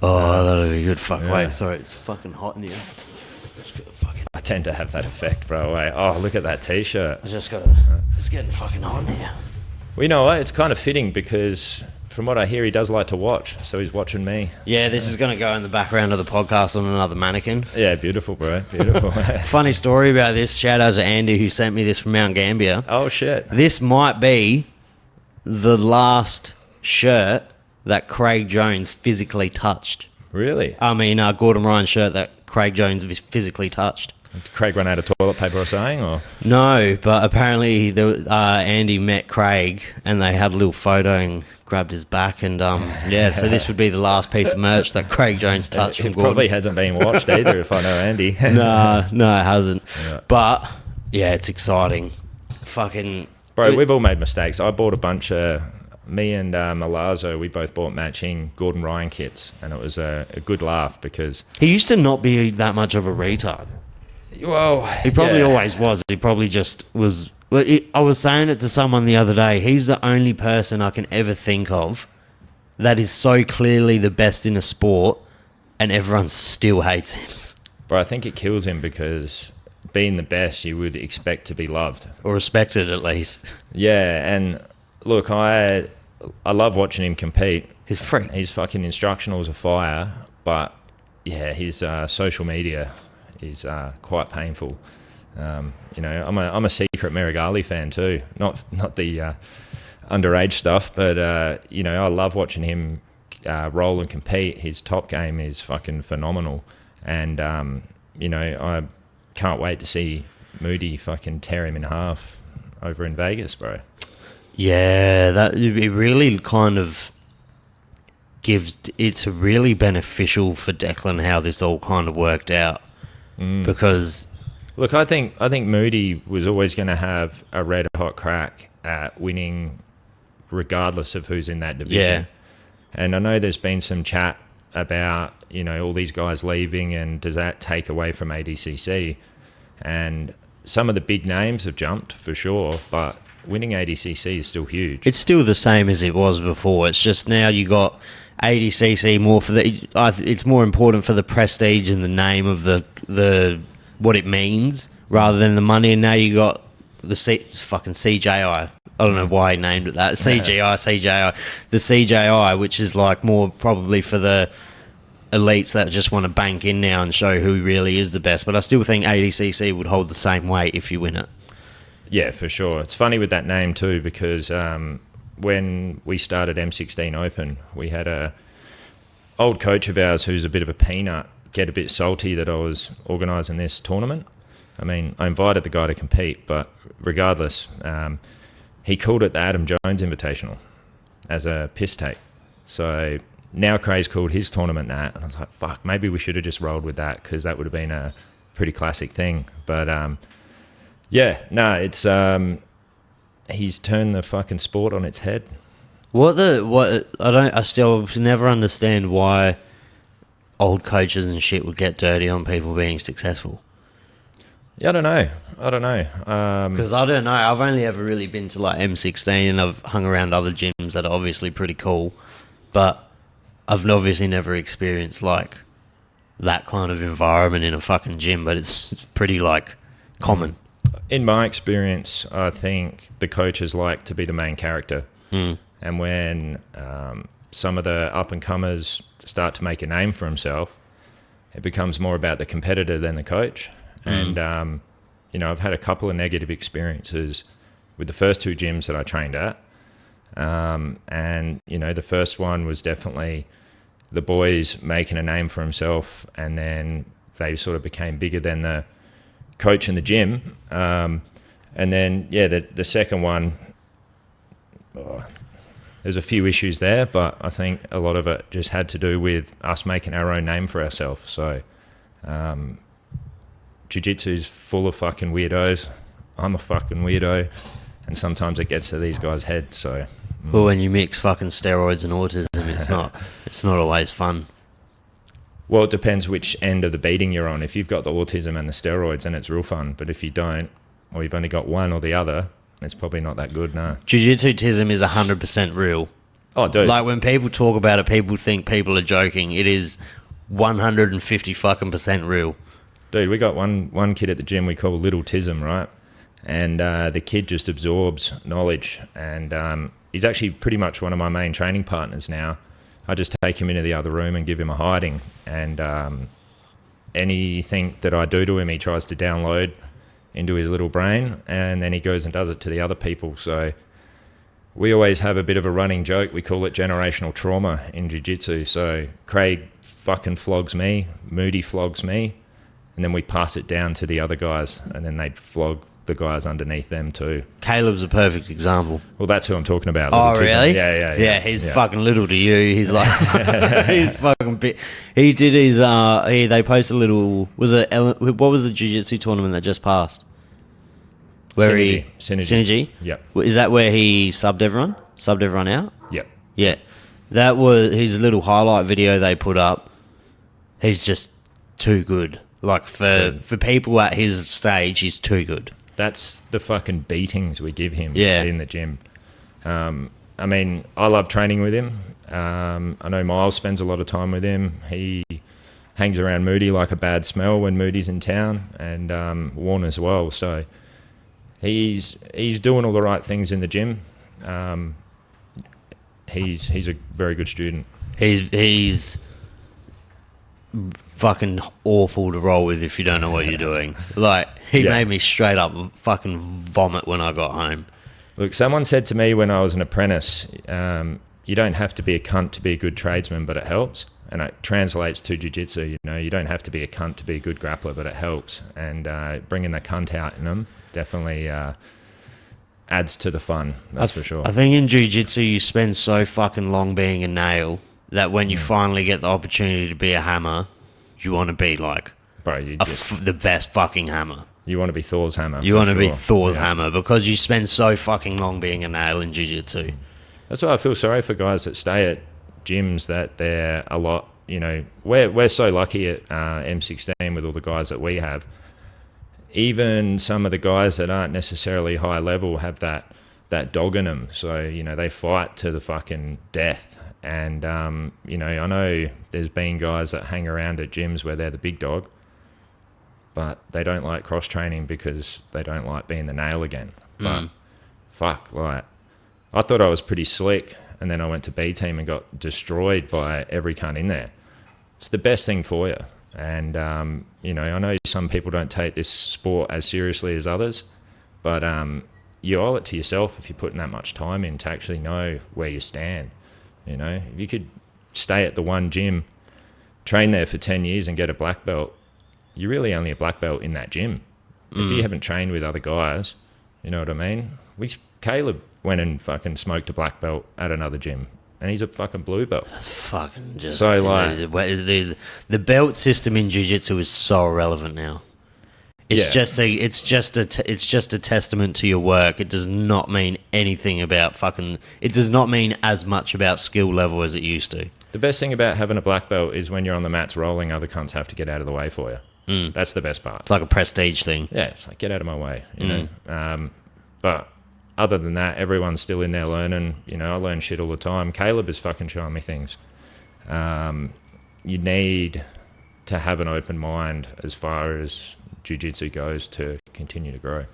Oh, that'll be good. Fuck, wait, sorry, it's fucking hot in here. I tend to have that effect, bro. Oh, look at that t-shirt. It's getting fucking hot in here. Well, you know what? It's kind of fitting because from what I hear, he does like to watch. So he's watching me. Yeah, this is going to go in the background of the podcast on another mannequin. Yeah, beautiful, bro. Beautiful. Funny story about this. Shout out to Andy who sent me this from Mount Gambier. Oh, shit. This might be the last shirt that Craig Jones physically touched. Really? I mean, Gordon Ryan's shirt that Craig Jones physically touched. Did Craig run out of toilet paper or something? Or? No, but apparently Andy met Craig and they had a little photo and grabbed his back. And yeah, so this would be the last piece of merch that Craig Jones touched from It Gordon. probably hasn't been watched either, if I know Andy. No, it hasn't. Yeah. But yeah, it's exciting. Fucking Bro, we've all made mistakes. I bought a bunch of... Me and Malazzo, we both bought matching Gordon Ryan kits, and it was a good laugh because... He used to not be that much of a retard. Well, He probably always was. He probably just was... I was saying it to someone the other day. He's the only person I can ever think of that is so clearly the best in a sport, and everyone still hates him. Bro, I think it kills him because being the best, you would expect to be loved. Or respected, at least. Yeah, and look, I love watching him compete. He's free. His fucking instructionals are fire, but yeah, his social media is quite painful. You know, I'm a secret Merigali fan too. Not the underage stuff, but you know, I love watching him roll and compete. His top game is fucking phenomenal, and you know, I can't wait to see Moody fucking tear him in half over in Vegas, bro. Yeah, that it really kind of gives. It's really beneficial for Declan how this all kind of worked out because. Look, I think Moody was always going to have a red hot crack at winning, regardless of who's in that division. Yeah. And I know there's been some chat about, you know, all these guys leaving, and does that take away from ADCC? And some of the big names have jumped for sure, but winning ADCC is still huge. It's still the same as it was before. It's just now you got ADCC more for the. It's more important for the prestige and the name of the what it means rather than the money. And now you got the fucking CJI. I don't know why he named it that. CJI, the CJI, which is like more probably for the elites that just want to bank in now and show who really is the best. But I still think ADCC would hold the same weight if you win it. Yeah, for sure. It's funny with that name too because when we started M16 Open, we had a old coach of ours who's a bit of a peanut get a bit salty that I was organising this tournament. I mean, I invited the guy to compete, but regardless, he called it the Adam Jones Invitational as a piss take. So now Craig's called his tournament that, and I was like, fuck, maybe we should have just rolled with that because that would have been a pretty classic thing. But yeah, no, it's he's turned the fucking sport on its head. I still never understand why old coaches and shit would get dirty on people being successful. Yeah, I don't know. Because I don't know. I've only ever really been to like M16 and I've hung around other gyms that are obviously pretty cool, but I've obviously never experienced like that kind of environment in a fucking gym, but it's pretty like common. In my experience, I think the coaches like to be the main character. And when some of the up-and-comers start to make a name for himself, it becomes more about the competitor than the coach. And, you know, I've had a couple of negative experiences with the first two gyms that I trained at. And, you know, the first one was definitely the boys making a name for himself, and then they sort of became bigger than the coach in the gym. And then, yeah, the second one, there's a few issues there, but I think a lot of it just had to do with us making our own name for ourselves. So Jiu-Jitsu is full of fucking weirdos. I'm a fucking weirdo, and sometimes it gets to these guys' heads. So well, when you mix fucking steroids and autism, it's not always fun. Well, it depends which end of the beating you're on. If you've got the autism and the steroids, then it's real fun. But if you don't, or you've only got one or the other, it's probably not that good, no. Jiu-Jitsu-tism is 100% real. Oh, dude. Like when people talk about it, people think people are joking. It is 150 fucking % real. Dude, we got one kid at the gym we call Little Tism, right? And the kid just absorbs knowledge. And he's actually pretty much one of my main training partners now. I just take him into the other room and give him a hiding. And anything that I do to him, he tries to download into his little brain. And then he goes and does it to the other people. So we always have a bit of a running joke. We call it generational trauma in jiu-jitsu. So Craig fucking flogs me, Moody flogs me, and then we pass it down to the other guys, and then they flog the guys underneath them too. Caleb's a perfect example. Well, that's who I'm talking about. Oh, Little Tism. really? Yeah. He's fucking little to you. He's like, he's fucking big. He did his, they posted a little, what was the jiu-jitsu tournament that just passed? Where Synergy? Yep. Is that where he subbed everyone out? Yep. Yeah. That was his little highlight video they put up. He's just too good. Like, for people at his stage, he's too good. That's the fucking beatings we give him in the gym. I mean, I love training with him. I know Miles spends a lot of time with him. He hangs around Moody like a bad smell when Moody's in town, and Warren as well. So he's doing all the right things in the gym. He's a very good student. He's fucking awful to roll with if you don't know what you're doing. Like, he made me straight up fucking vomit when I got home. Look, someone said to me when I was an apprentice, you don't have to be a cunt to be a good tradesman, but it helps. And it translates to jiu-jitsu. You know, you don't have to be a cunt to be a good grappler, but it helps. And bringing the cunt out in them definitely adds to the fun. That's for sure. I think in jiu-jitsu you spend so fucking long being a nail that when you finally get the opportunity to be a hammer, you want to be like the best fucking hammer. You want to be Thor's hammer. You want to be Thor's hammer because you spend so fucking long being a nail in jiu-jitsu. That's why I feel sorry for guys that stay at gyms that they're a lot, you know, we're so lucky at M16 with all the guys that we have. Even some of the guys that aren't necessarily high level have that dog in them. So, you know, they fight to the fucking death. And, you know, I know there's been guys that hang around at gyms where they're the big dog, but they don't like cross-training because they don't like being the nail again. But fuck, like, I thought I was pretty slick, and then I went to B team and got destroyed by every cunt in there. It's the best thing for you. And, you know, I know some people don't take this sport as seriously as others, but you owe it to yourself if you're putting that much time in to actually know where you stand. You know, if you could stay at the one gym, train there for 10 years and get a black belt, you're really only a black belt in that gym. If you haven't trained with other guys, you know what I mean? Caleb went and fucking smoked a black belt at another gym, and he's a fucking blue belt. That's fucking just... So, like... The belt system in jiu-jitsu is so irrelevant now. It's just a testament to your work. It does not mean anything about fucking... It does not mean as much about skill level as it used to. The best thing about having a black belt is when you're on the mats rolling, other cunts have to get out of the way for you. That's the best part. It's like a prestige thing. Yeah, it's like, get out of my way, you know. But other than that, everyone's still in there learning. You know, I learn shit all the time. Caleb is fucking showing me things. You need to have an open mind as far as jiu-jitsu goes to continue to grow.